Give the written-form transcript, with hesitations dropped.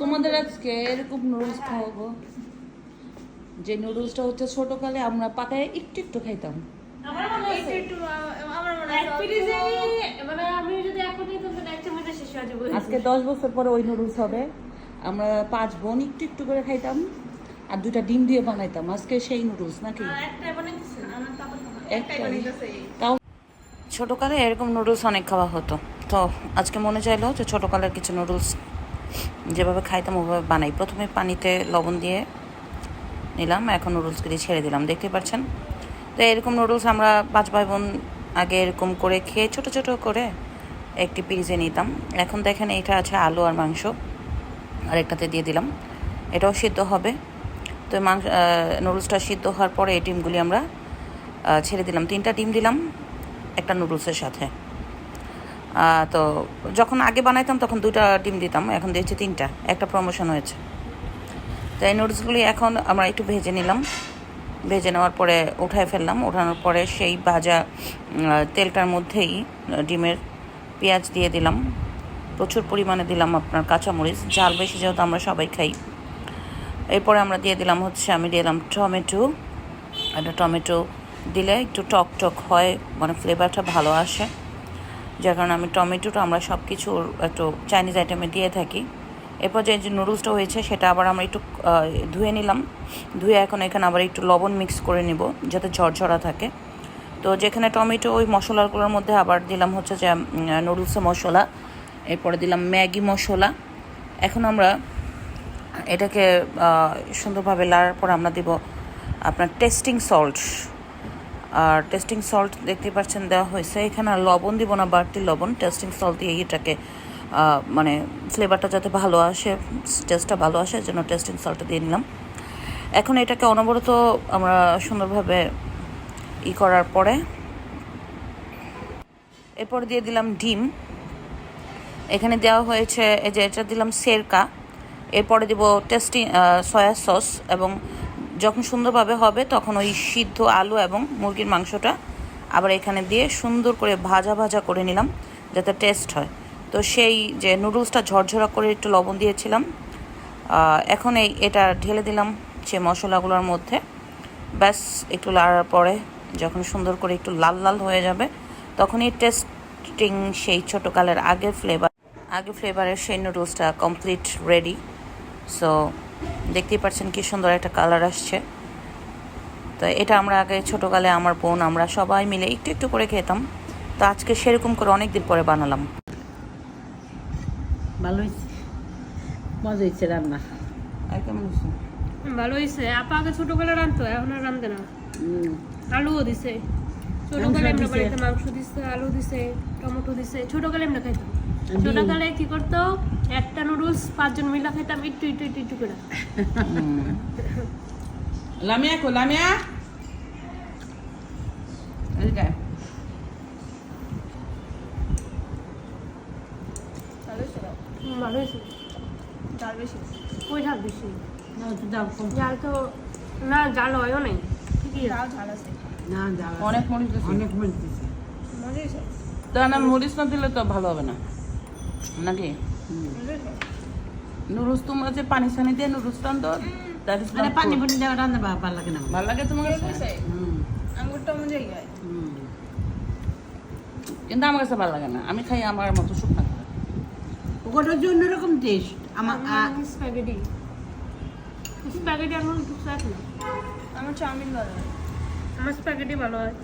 তোমাদের আজকে এরকম নুডলস খাওয়াবো যে নুডলসটা হচ্ছে ছোটকালে আমরা পাকায় একটু একটু খাইতাম। আজকে 10 বছর পরে ওই নুডলস হবে। আমরা 5 বোন একটু একটু করে খাইতাম আর 2টা ডিম দিয়ে বানাইতাম। আজকে সেই নুডলস নাকি? তাও ছোটকালে এরকম নুডলস অনেক খাওয়া হতো, তো আজকে মনে চাইলো যে ছোটকালের কিছু নুডলস যেভাবে খাইতাম ওভাবে বানাই। প্রথমে পানিতে লবণ দিয়ে নিলাম, এখন নুডলসকে দিয়ে ছেড়ে দিলাম, দেখতে পাচ্ছেন। তো এরকম নুডলস আমরা 5 ভাই বোন আগে এরকম করে খেয়ে ছোট ছোট করে একটি পিরিজে নিতাম। এখন দেখেন এটা আছে আলু আর মাংস, আর একটাতে দিয়ে দিলাম, এটাও সিদ্ধ হবে। তো নুডলসটা সিদ্ধ হওয়ার পরে এই ডিমগুলি আমরা ছেড়ে দিলাম। 3টা ডিম দিলাম একটা নুডলসের সাথে। তো যখন আগে বানাইতাম তখন 2টা ডিম দিতাম, এখন দিয়েছি 3টা, একটা প্রমোশন হয়েছে। তো এই নুডলসগুলি এখন আমরা একটু ভেজে নিলাম, ভেজে নেওয়ার পরে উঠায় ফেললাম। ওঠানোর পরে সেই ভাজা তেলটার মধ্যেই ডিমের পেঁয়াজ দিয়ে দিলাম, প্রচুর পরিমাণে দিলাম আপনার কাঁচামরিচ, ঝাল বেশি যেহেতু আমরা সবাই খাই। এরপরে আমরা দিয়ে দিলাম আমি দিলাম টমেটো। একটা টমেটো দিলে একটু টক টক হয়, মানে ফ্লেভারটা ভালো আসে, যার কারণে আমি টমেটোটা আমরা সব কিছুর একটু চাইনিজ আইটেমে দিয়ে থাকি। এরপর যে নুডলসটা হয়েছে সেটা আবার আমরা একটু ধুয়ে নিলাম, ধুয়ে এখন এখানে আবার একটু লবণ মিক্স করে নিব যাতে ঝরঝরা থাকে। তো যেখানে টমেটো ওই মশলাগুলোর মধ্যে আবার দিলাম যে নুডলসের মশলা, এরপরে দিলাম ম্যাগি মশলা। এখন আমরা এটাকে সুন্দরভাবে লাড়ার পর আমরা দিব আপনার টেস্টিং সল্ট। আর টেস্টিং সল্ট দেখতে পাচ্ছেন দেওয়া হয়েছে এখানে। আর লবণ দিব না, বাড়তি লবণ, টেস্টিং সল্ট দিয়ে এটাকে মানে ফ্লেভারটা যাতে ভালো আসে, টেস্টটা ভালো আসে, জন্য টেস্টিং সল্টটা দিয়ে নিলাম। এখন এটাকে অনবরত আমরা সুন্দরভাবে করার পরে এরপরে দিয়ে দিলাম ডিম। এখানে দেওয়া হয়েছে এই যে এটা দিলাম সেরকা, এরপরে দিব টেস্টিং সয়া সস, এবং যখন সুন্দরভাবে হবে তখন ওই সিদ্ধ আলু এবং মুরগির মাংসটা আবার এখানে দিয়ে সুন্দর করে ভাজা ভাজা করে নিলাম যাতে টেস্ট হয়। তো সেই যে নুডলসটা ঝরঝরা করে একটু লবণ দিয়েছিলাম, এখন এটা ঢেলে দিলাম সে মশলাগুলোর মধ্যে। ব্যাস একটু লাড়ার পরে যখন সুন্দর করে একটু লাল লাল হয়ে যাবে তখনই টেস্টিং সেই ছোটোকালের আগে ফ্লেভারের সেই নুডলসটা কমপ্লিট রেডি। সো দেখতেই পাচ্ছেন কি সুন্দর একটা কালার আসছে। তো এটা আমরা আগে ছোটোকালে আমার বোন আমরা সবাই মিলে একটু একটু করে খেতাম। তো আজকে সেরকম করে অনেক দিন পরে বানালাম। ভালো হয়েছে, মজা হয়েছে রান্না। আর কেমন হয়েছে? ভালো হয়েছে। আপা আগে ছোটবেলা রাঁধতো, এখন আর রাঁধে না। আলুও দিছে ছোটকালে, এমনি বাড়িতে মাংস দিছে, আলু দিছে, টমেটো দিছে। ছোটকালে এমনি খাইতাম। ছোটকালে কি করতো, একটা নুডলস 5 জন মিলা খাইতাম একটু একটু একটু একটু করে। লামিয়া কো লামিয়া এদিকে ভালো হয়েছে। ডাল বেশি, ওই ঝাল বেশি। না একটু ডাল কম। ঝাল তো না, ঝাল হয়ও নাই, ঠিকই ঝাল আছে। না ডাল অনেক মরিচ দিছে, অনেক মরিচ দিছে। মজা হয়েছে। তা না মরিচ না দিলে তো ভালো হবে না নাকি? নুডলস তোমরা যে পানি সানি দিয়ে নুডলস রান্ধো, দ্যাট ইজ আরে পানি পানি দেওয়া রান্না ভালো লাগে না। ভালো লাগে তোমার কাছে? আঙ্গুরটা মজা হয়, কিন্তু আমার কাছে ভালো লাগে না, আমি খাই আমার মতো শুকনা। ওটার যে অন্যরকম টেস্ট। আমার স্প্যাগেটি আর নুডলস এক না। আমার চাউমিন ভালো হয়, আমার স্প্যাগেটি ভালো হয়।